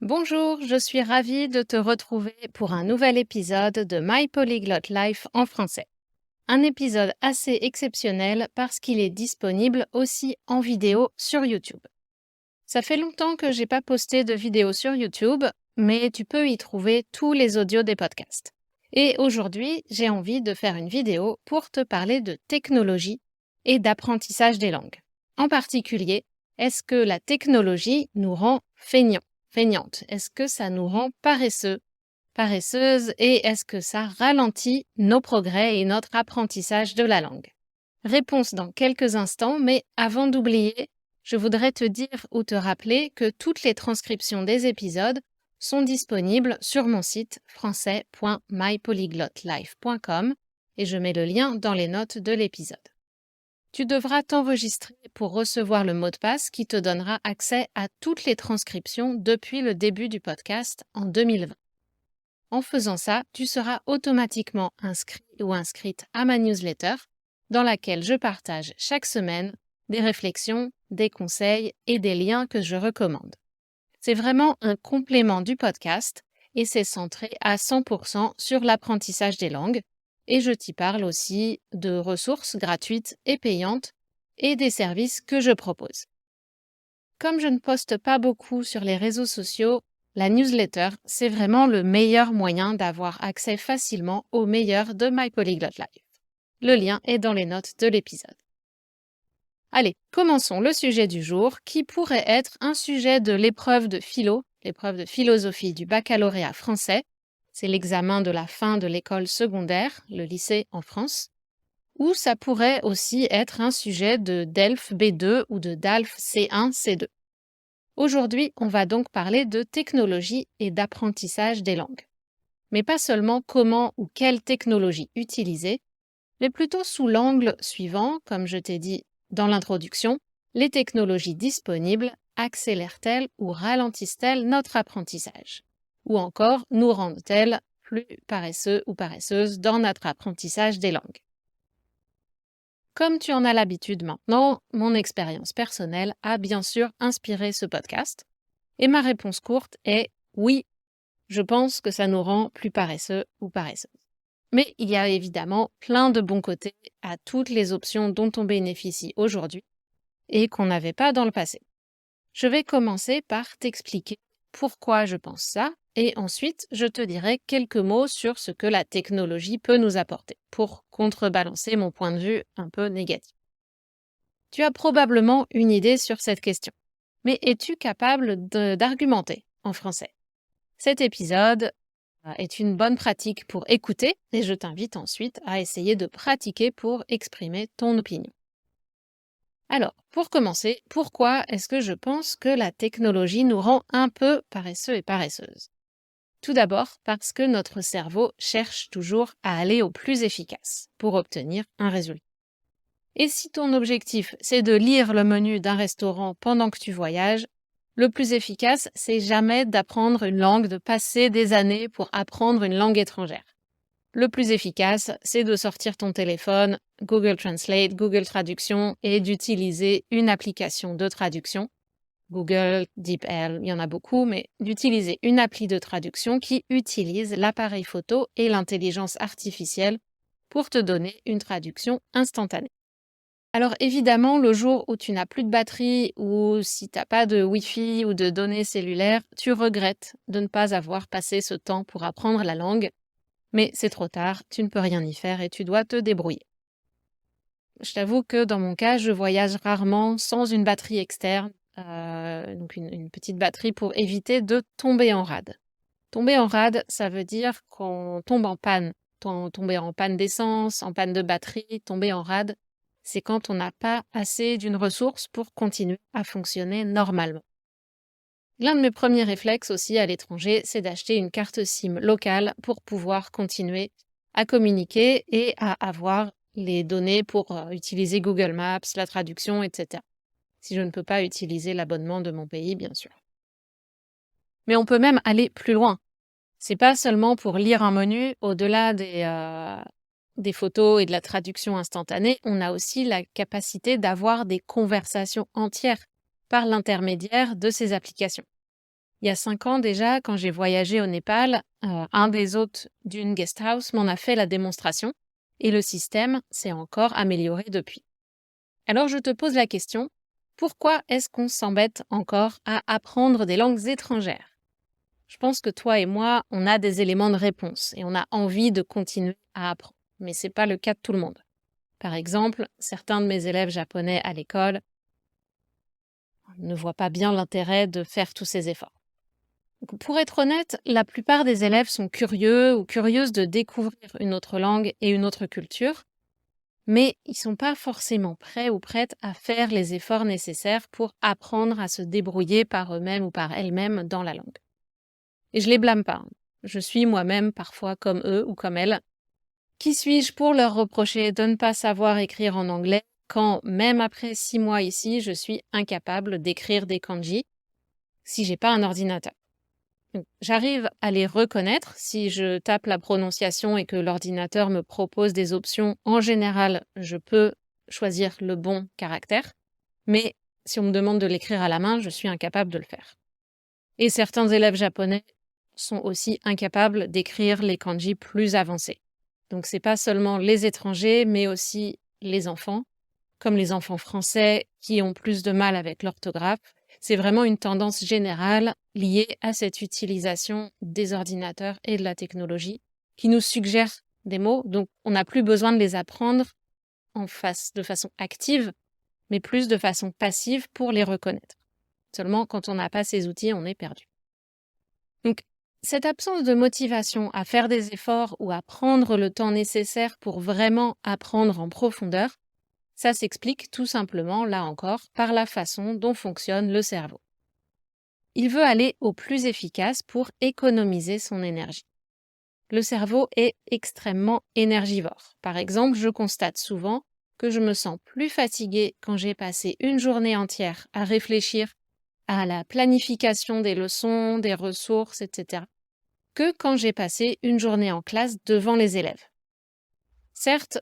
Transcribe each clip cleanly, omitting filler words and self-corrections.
Bonjour, je suis ravie de te retrouver pour un nouvel épisode de My Polyglot Life en français. Un épisode assez exceptionnel parce qu'il est disponible aussi en vidéo sur YouTube. Ça fait longtemps que j'ai pas posté de vidéo sur YouTube, mais tu peux y trouver tous les audios des podcasts. Et aujourd'hui, j'ai envie de faire une vidéo pour te parler de technologie et d'apprentissage des langues. En particulier, est-ce que la technologie nous rend feignantes? Est-ce que ça nous rend paresseux, paresseuses et est-ce que ça ralentit nos progrès et notre apprentissage de la langue? Réponse dans quelques instants, mais avant d'oublier, je voudrais te dire ou te rappeler que toutes les transcriptions des épisodes sont disponibles sur mon site français.mypolyglotlife.com et je mets le lien dans les notes de l'épisode. Tu devras t'enregistrer pour recevoir le mot de passe qui te donnera accès à toutes les transcriptions depuis le début du podcast en 2020. En faisant ça, tu seras automatiquement inscrit ou inscrite à ma newsletter dans laquelle je partage chaque semaine des réflexions, des conseils et des liens que je recommande. C'est vraiment un complément du podcast et c'est centré à 100% sur l'apprentissage des langues. Et je t'y parle aussi de ressources gratuites et payantes et des services que je propose. Comme je ne poste pas beaucoup sur les réseaux sociaux, la newsletter, c'est vraiment le meilleur moyen d'avoir accès facilement au meilleur de My Polyglot Life. Le lien est dans les notes de l'épisode. Allez, commençons le sujet du jour qui pourrait être un sujet de l'épreuve de philo, l'épreuve de philosophie du baccalauréat français. C'est l'examen de la fin de l'école secondaire, le lycée en France. Ou ça pourrait aussi être un sujet de DELF B2 ou de DALF C1, C2. Aujourd'hui, on va donc parler de technologie et d'apprentissage des langues. Mais pas seulement comment ou quelle technologie utiliser, mais plutôt sous l'angle suivant, comme je t'ai dit dans l'introduction, les technologies disponibles accélèrent-elles ou ralentissent-elles notre apprentissage? Ou encore, nous rendent-elles plus paresseux ou paresseuses dans notre apprentissage des langues? Comme tu en as l'habitude maintenant, mon expérience personnelle a bien sûr inspiré ce podcast. Et ma réponse courte est oui, je pense que ça nous rend plus paresseux ou paresseuses. Mais il y a évidemment plein de bons côtés à toutes les options dont on bénéficie aujourd'hui et qu'on n'avait pas dans le passé. Je vais commencer par t'expliquer pourquoi je pense ça et ensuite je te dirai quelques mots sur ce que la technologie peut nous apporter pour contrebalancer mon point de vue un peu négatif. Tu as probablement une idée sur cette question, mais es-tu capable d'argumenter en français? Cet épisode est une bonne pratique pour écouter et je t'invite ensuite à essayer de pratiquer pour exprimer ton opinion. Alors, pour commencer, pourquoi est-ce que je pense que la technologie nous rend un peu paresseux et paresseuses? Tout d'abord parce que notre cerveau cherche toujours à aller au plus efficace pour obtenir un résultat. Et si ton objectif, c'est de lire le menu d'un restaurant pendant que tu voyages, le plus efficace, c'est jamais d'apprendre une langue, de passer des années pour apprendre une langue étrangère. Le plus efficace, c'est de sortir ton téléphone, Google Translate, Google Traduction et d'utiliser une application de traduction. Google, DeepL, il y en a beaucoup, mais d'utiliser une appli de traduction qui utilise l'appareil photo et l'intelligence artificielle pour te donner une traduction instantanée. Alors évidemment, le jour où tu n'as plus de batterie ou si tu n'as pas de Wi-Fi ou de données cellulaires, tu regrettes de ne pas avoir passé ce temps pour apprendre la langue. Mais c'est trop tard, tu ne peux rien y faire et tu dois te débrouiller. Je t'avoue que dans mon cas, je voyage rarement sans une batterie externe, donc une petite batterie pour éviter de tomber en rade. Tomber en rade, ça veut dire qu'on tombe en panne. Tomber en panne d'essence, en panne de batterie, tomber en rade, c'est quand on n'a pas assez d'une ressource pour continuer à fonctionner normalement. L'un de mes premiers réflexes aussi à l'étranger, c'est d'acheter une carte SIM locale pour pouvoir continuer à communiquer et à avoir les données pour utiliser Google Maps, la traduction, etc. Si je ne peux pas utiliser l'abonnement de mon pays, bien sûr. Mais on peut même aller plus loin. C'est pas seulement pour lire un menu, au-delà des photos et de la traduction instantanée, on a aussi la capacité d'avoir des conversations entières par l'intermédiaire de ces applications. Il y a 5 ans déjà, quand j'ai voyagé au Népal, un des hôtes d'une guest house m'en a fait la démonstration et le système s'est encore amélioré depuis. Alors je te pose la question, pourquoi est-ce qu'on s'embête encore à apprendre des langues étrangères? Je pense que toi et moi, on a des éléments de réponse et on a envie de continuer à apprendre. Mais ce n'est pas le cas de tout le monde. Par exemple, certains de mes élèves japonais à l'école ne voient pas bien l'intérêt de faire tous ces efforts. Donc, pour être honnête, la plupart des élèves sont curieux ou curieuses de découvrir une autre langue et une autre culture, mais ils ne sont pas forcément prêts ou prêtes à faire les efforts nécessaires pour apprendre à se débrouiller par eux-mêmes ou par elles-mêmes dans la langue. Et je les blâme pas. Je suis moi-même parfois comme eux ou comme elles. Qui suis-je pour leur reprocher de ne pas savoir écrire en anglais quand, même après 6 mois ici, je suis incapable d'écrire des kanji si j'ai pas un ordinateur? Donc, j'arrive à les reconnaître si je tape la prononciation et que l'ordinateur me propose des options. En général, je peux choisir le bon caractère, mais si on me demande de l'écrire à la main, je suis incapable de le faire. Et certains élèves japonais sont aussi incapables d'écrire les kanji plus avancés. Donc c'est pas seulement les étrangers, mais aussi les enfants, comme les enfants français qui ont plus de mal avec l'orthographe. C'est vraiment une tendance générale liée à cette utilisation des ordinateurs et de la technologie qui nous suggère des mots. Donc on n'a plus besoin de les apprendre de façon active, mais plus de façon passive pour les reconnaître. Seulement, quand on n'a pas ces outils, on est perdu. Donc, cette absence de motivation à faire des efforts ou à prendre le temps nécessaire pour vraiment apprendre en profondeur, ça s'explique tout simplement, là encore, par la façon dont fonctionne le cerveau. Il veut aller au plus efficace pour économiser son énergie. Le cerveau est extrêmement énergivore. Par exemple, je constate souvent que je me sens plus fatiguée quand j'ai passé une journée entière à réfléchir à la planification des leçons, des ressources, etc., que quand j'ai passé une journée en classe devant les élèves. Certes,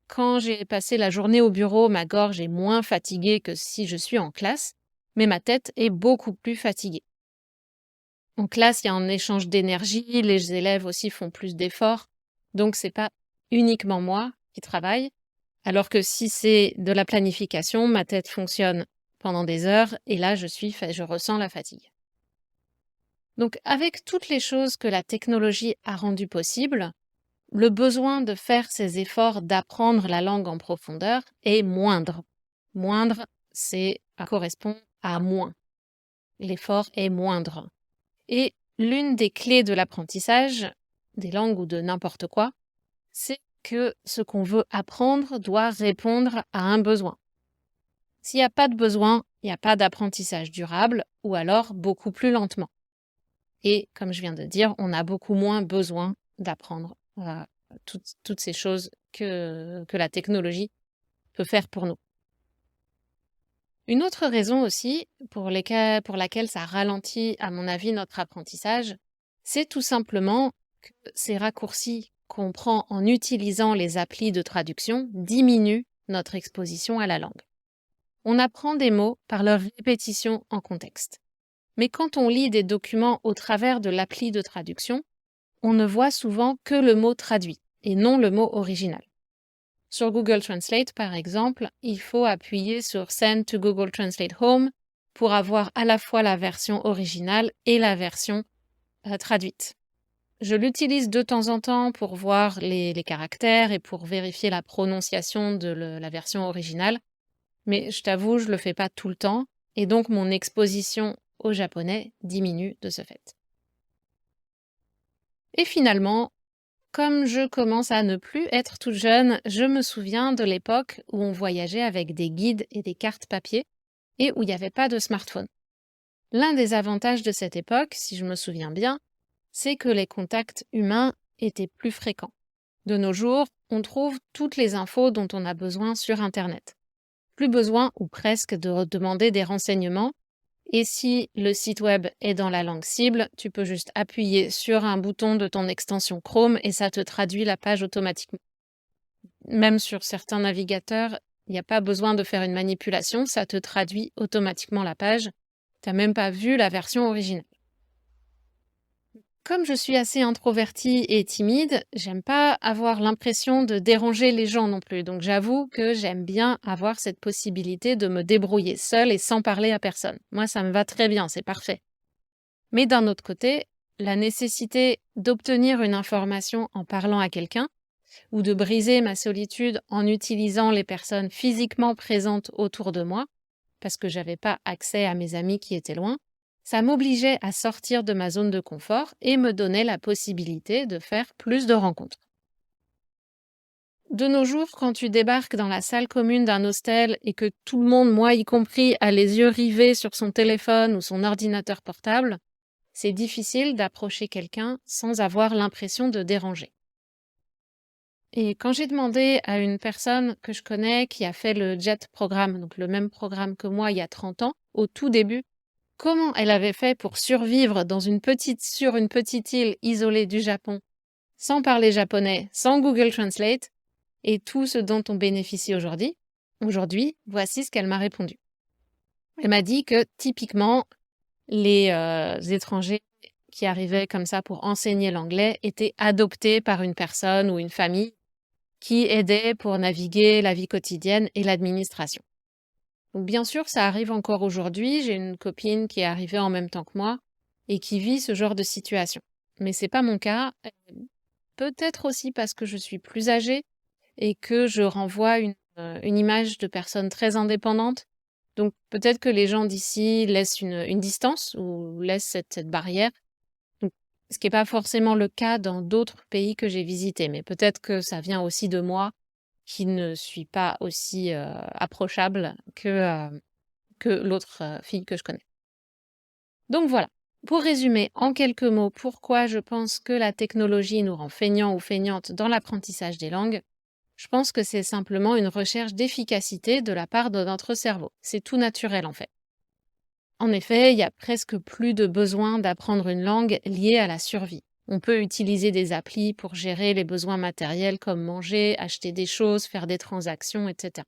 quand j'ai passé la journée au bureau, ma gorge est moins fatiguée que si je suis en classe, mais ma tête est beaucoup plus fatiguée. En classe, il y a un échange d'énergie, les élèves aussi font plus d'efforts, donc c'est pas uniquement moi qui travaille, alors que si c'est de la planification, ma tête fonctionne pendant des heures et là je ressens la fatigue. Donc avec toutes les choses que la technologie a rendues possibles, le besoin de faire ces efforts d'apprendre la langue en profondeur est moindre. Moindre, ça correspond à moins. L'effort est moindre. Et l'une des clés de l'apprentissage, des langues ou de n'importe quoi, c'est que ce qu'on veut apprendre doit répondre à un besoin. S'il n'y a pas de besoin, il n'y a pas d'apprentissage durable ou alors beaucoup plus lentement. Et comme je viens de dire, on a beaucoup moins besoin d'apprendre toutes ces choses que la technologie peut faire pour nous. Une autre raison aussi pour laquelle ça ralentit, à mon avis, notre apprentissage, c'est tout simplement que ces raccourcis qu'on prend en utilisant les applis de traduction diminuent notre exposition à la langue. On apprend des mots par leur répétition en contexte. Mais quand on lit des documents au travers de l'appli de traduction, on ne voit souvent que le mot traduit et non le mot original. Sur Google Translate, par exemple, il faut appuyer sur Send to Google Translate Home pour avoir à la fois la version originale et la version traduite. Je l'utilise de temps en temps pour voir les caractères et pour vérifier la prononciation de la version originale, mais je t'avoue, je ne le fais pas tout le temps et donc mon exposition au japonais diminue de ce fait. Et finalement, comme je commence à ne plus être toute jeune, je me souviens de l'époque où on voyageait avec des guides et des cartes papier et où il n'y avait pas de smartphone. L'un des avantages de cette époque, si je me souviens bien, c'est que les contacts humains étaient plus fréquents. De nos jours, on trouve toutes les infos dont on a besoin sur Internet. Plus besoin, ou presque, de demander des renseignements. Et si le site web est dans la langue cible, tu peux juste appuyer sur un bouton de ton extension Chrome et ça te traduit la page automatiquement. Même sur certains navigateurs, il n'y a pas besoin de faire une manipulation, ça te traduit automatiquement la page. Tu n'as même pas vu la version originale. Comme je suis assez introvertie et timide, j'aime pas avoir l'impression de déranger les gens non plus. Donc j'avoue que j'aime bien avoir cette possibilité de me débrouiller seule et sans parler à personne. Moi, ça me va très bien, c'est parfait. Mais d'un autre côté, la nécessité d'obtenir une information en parlant à quelqu'un ou de briser ma solitude en utilisant les personnes physiquement présentes autour de moi, parce que j'avais pas accès à mes amis qui étaient loin, ça m'obligeait à sortir de ma zone de confort et me donnait la possibilité de faire plus de rencontres. De nos jours, quand tu débarques dans la salle commune d'un hostel et que tout le monde, moi y compris, a les yeux rivés sur son téléphone ou son ordinateur portable, c'est difficile d'approcher quelqu'un sans avoir l'impression de déranger. Et quand j'ai demandé à une personne que je connais qui a fait le JET programme, donc le même programme que moi il y a 30 ans, au tout début, comment elle avait fait pour survivre sur une petite île isolée du Japon, sans parler japonais, sans Google Translate, et tout ce dont on bénéficie aujourd'hui, voici ce qu'elle m'a répondu. Elle m'a dit que typiquement, les étrangers qui arrivaient comme ça pour enseigner l'anglais étaient adoptés par une personne ou une famille qui aidait pour naviguer la vie quotidienne et l'administration. Donc bien sûr, ça arrive encore aujourd'hui. J'ai une copine qui est arrivée en même temps que moi et qui vit ce genre de situation. Mais c'est pas mon cas. Peut-être aussi parce que je suis plus âgée et que je renvoie une image de personne très indépendante. Donc peut-être que les gens d'ici laissent une distance ou laissent cette barrière. Donc, ce qui n'est pas forcément le cas dans d'autres pays que j'ai visités. Mais peut-être que ça vient aussi de moi qui ne suis pas aussi approchable que l'autre fille que je connais. Donc voilà, pour résumer en quelques mots pourquoi je pense que la technologie nous rend feignants ou feignantes dans l'apprentissage des langues, je pense que c'est simplement une recherche d'efficacité de la part de notre cerveau. C'est tout naturel en fait. En effet, il y a presque plus de besoin d'apprendre une langue liée à la survie. On peut utiliser des applis pour gérer les besoins matériels comme manger, acheter des choses, faire des transactions, etc.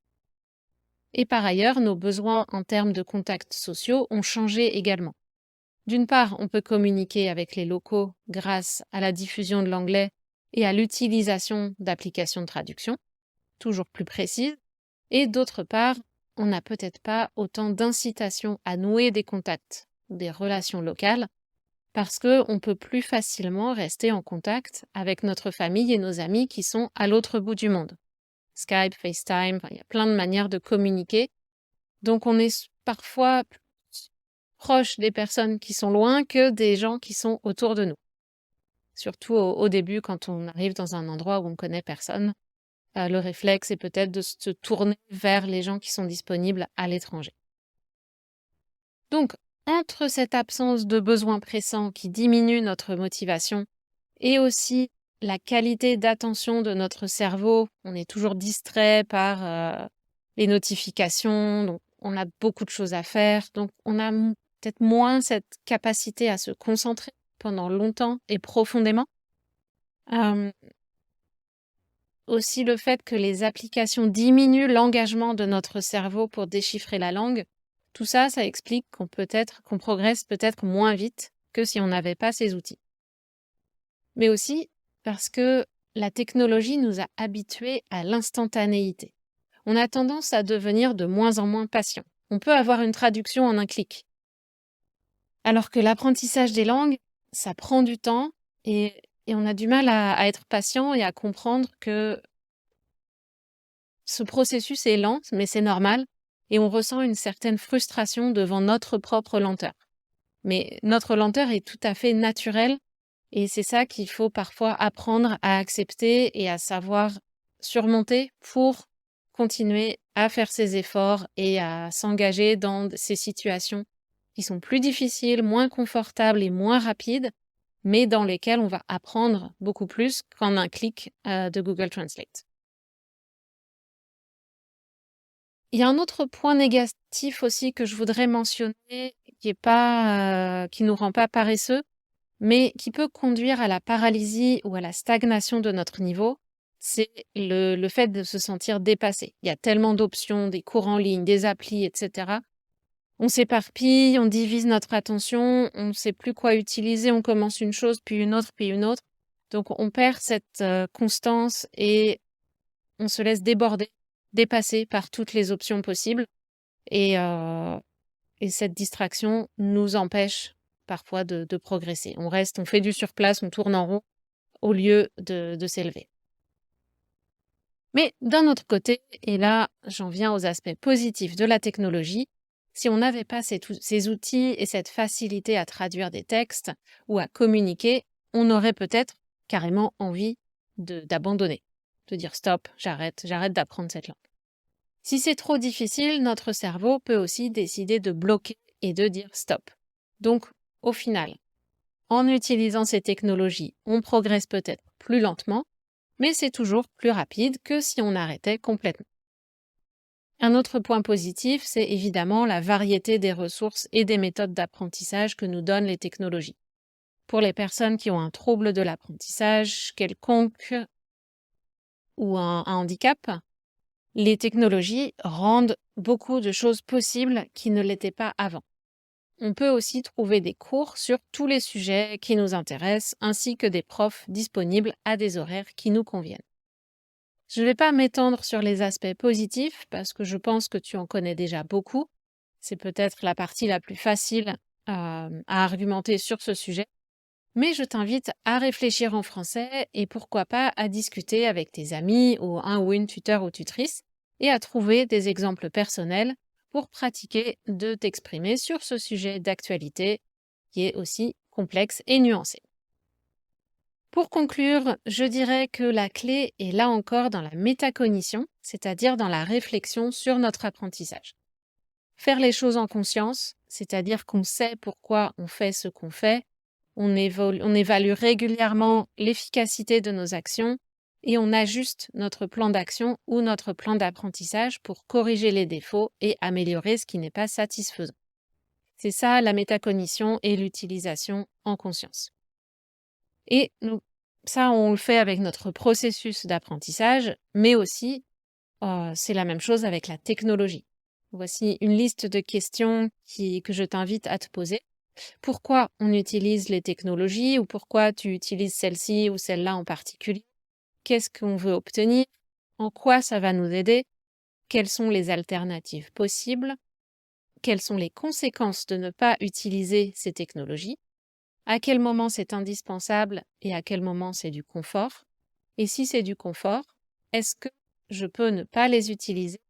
Et par ailleurs, nos besoins en termes de contacts sociaux ont changé également. D'une part, on peut communiquer avec les locaux grâce à la diffusion de l'anglais et à l'utilisation d'applications de traduction, toujours plus précises. Et d'autre part, on n'a peut-être pas autant d'incitation à nouer des contacts ou des relations locales parce qu'on peut plus facilement rester en contact avec notre famille et nos amis qui sont à l'autre bout du monde. Skype, FaceTime, il y a plein de manières de communiquer. Donc on est parfois plus proche des personnes qui sont loin que des gens qui sont autour de nous. Surtout au début, quand on arrive dans un endroit où on ne connaît personne, le réflexe est peut-être de se tourner vers les gens qui sont disponibles à l'étranger. Donc, entre cette absence de besoin pressant qui diminue notre motivation et aussi la qualité d'attention de notre cerveau, on est toujours distrait par les notifications, donc on a beaucoup de choses à faire, donc on a peut-être moins cette capacité à se concentrer pendant longtemps et profondément. Euh, Aussi le fait que les applications diminuent l'engagement de notre cerveau pour déchiffrer la langue, tout ça, ça explique qu'on progresse peut-être moins vite que si on n'avait pas ces outils. Mais aussi parce que la technologie nous a habitués à l'instantanéité. On a tendance à devenir de moins en moins patient. On peut avoir une traduction en un clic. Alors que l'apprentissage des langues, ça prend du temps et on a du mal à être patient et à comprendre que ce processus est lent, mais c'est normal, et on ressent une certaine frustration devant notre propre lenteur. Mais notre lenteur est tout à fait naturelle, et c'est ça qu'il faut parfois apprendre à accepter et à savoir surmonter pour continuer à faire ses efforts et à s'engager dans ces situations qui sont plus difficiles, moins confortables et moins rapides, mais dans lesquelles on va apprendre beaucoup plus qu'en un clic de Google Translate. Il y a un autre point négatif aussi que je voudrais mentionner, qui nous rend pas paresseux, mais qui peut conduire à la paralysie ou à la stagnation de notre niveau, c'est le fait de se sentir dépassé. Il y a tellement d'options, des cours en ligne, des applis, etc., On s'éparpille, on divise notre attention, on ne sait plus quoi utiliser, on commence une chose, puis une autre, puis une autre. Donc on perd cette constance et on se laisse déborder, dépasser par toutes les options possibles. Et cette distraction nous empêche parfois de progresser. On reste, on fait du surplace, on tourne en rond au lieu de s'élever. Mais d'un autre côté, et là j'en viens aux aspects positifs de la technologie, si on n'avait pas ces outils et cette facilité à traduire des textes ou à communiquer, on aurait peut-être carrément envie d'abandonner, de dire stop, j'arrête d'apprendre cette langue. Si c'est trop difficile, notre cerveau peut aussi décider de bloquer et de dire stop. Donc, au final, en utilisant ces technologies, on progresse peut-être plus lentement, mais c'est toujours plus rapide que si on arrêtait complètement. Un autre point positif, c'est évidemment la variété des ressources et des méthodes d'apprentissage que nous donnent les technologies. Pour les personnes qui ont un trouble de l'apprentissage quelconque ou un handicap, les technologies rendent beaucoup de choses possibles qui ne l'étaient pas avant. On peut aussi trouver des cours sur tous les sujets qui nous intéressent, ainsi que des profs disponibles à des horaires qui nous conviennent. Je ne vais pas m'étendre sur les aspects positifs parce que je pense que tu en connais déjà beaucoup. C'est peut-être la partie la plus facile à argumenter sur ce sujet. Mais je t'invite à réfléchir en français et pourquoi pas à discuter avec tes amis ou un ou une tuteur ou tutrice et à trouver des exemples personnels pour pratiquer de t'exprimer sur ce sujet d'actualité qui est aussi complexe et nuancé. Pour conclure, je dirais que la clé est là encore dans la métacognition, c'est-à-dire dans la réflexion sur notre apprentissage. Faire les choses en conscience, c'est-à-dire qu'on sait pourquoi on fait ce qu'on fait, on évalue régulièrement l'efficacité de nos actions et on ajuste notre plan d'action ou notre plan d'apprentissage pour corriger les défauts et améliorer ce qui n'est pas satisfaisant. C'est ça la métacognition et l'utilisation en conscience. Et ça, on le fait avec notre processus d'apprentissage, mais aussi, c'est la même chose avec la technologie. Voici une liste de questions que je t'invite à te poser. Pourquoi on utilise les technologies ou pourquoi tu utilises celle-ci ou celle-là en particulier? Qu'est-ce qu'on veut obtenir? En quoi ça va nous aider? Quelles sont les alternatives possibles? Quelles sont les conséquences de ne pas utiliser ces technologies? À quel moment c'est indispensable et à quel moment c'est du confort? Et si c'est du confort, est-ce que je peux ne pas les utiliser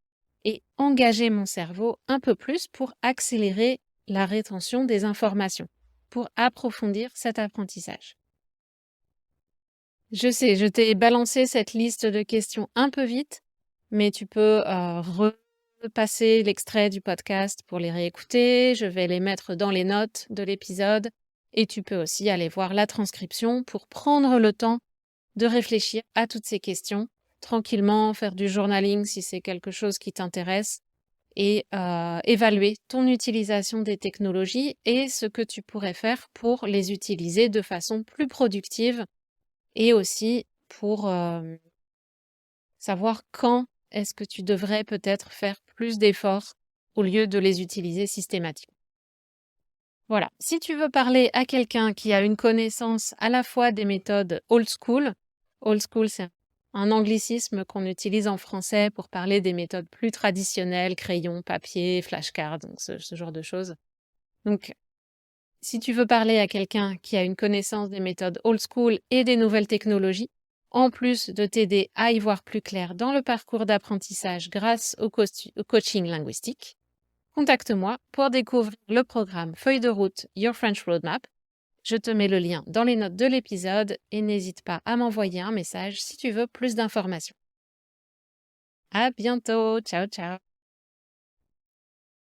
et engager mon cerveau un peu plus pour accélérer la rétention des informations, pour approfondir cet apprentissage? Je sais, je t'ai balancé cette liste de questions un peu vite, mais tu peux repasser l'extrait du podcast pour les réécouter. Je vais les mettre dans les notes de l'épisode et tu peux aussi aller voir la transcription pour prendre le temps de réfléchir à toutes ces questions tranquillement, faire du journaling si c'est quelque chose qui t'intéresse et évaluer ton utilisation des technologies et ce que tu pourrais faire pour les utiliser de façon plus productive et aussi pour savoir quand est-ce que tu devrais peut-être faire plus d'efforts au lieu de les utiliser systématiquement. Voilà, si tu veux parler à quelqu'un qui a une connaissance à la fois des méthodes old school c'est un anglicisme qu'on utilise en français pour parler des méthodes plus traditionnelles, crayon, papier, flashcard, donc ce genre de choses. Donc, si tu veux parler à quelqu'un qui a une connaissance des méthodes old school et des nouvelles technologies, en plus de t'aider à y voir plus clair dans le parcours d'apprentissage grâce au coaching linguistique, contacte-moi pour découvrir le programme Feuille de route Your French Roadmap. Je te mets le lien dans les notes de l'épisode et n'hésite pas à m'envoyer un message si tu veux plus d'informations. À bientôt, ciao ciao.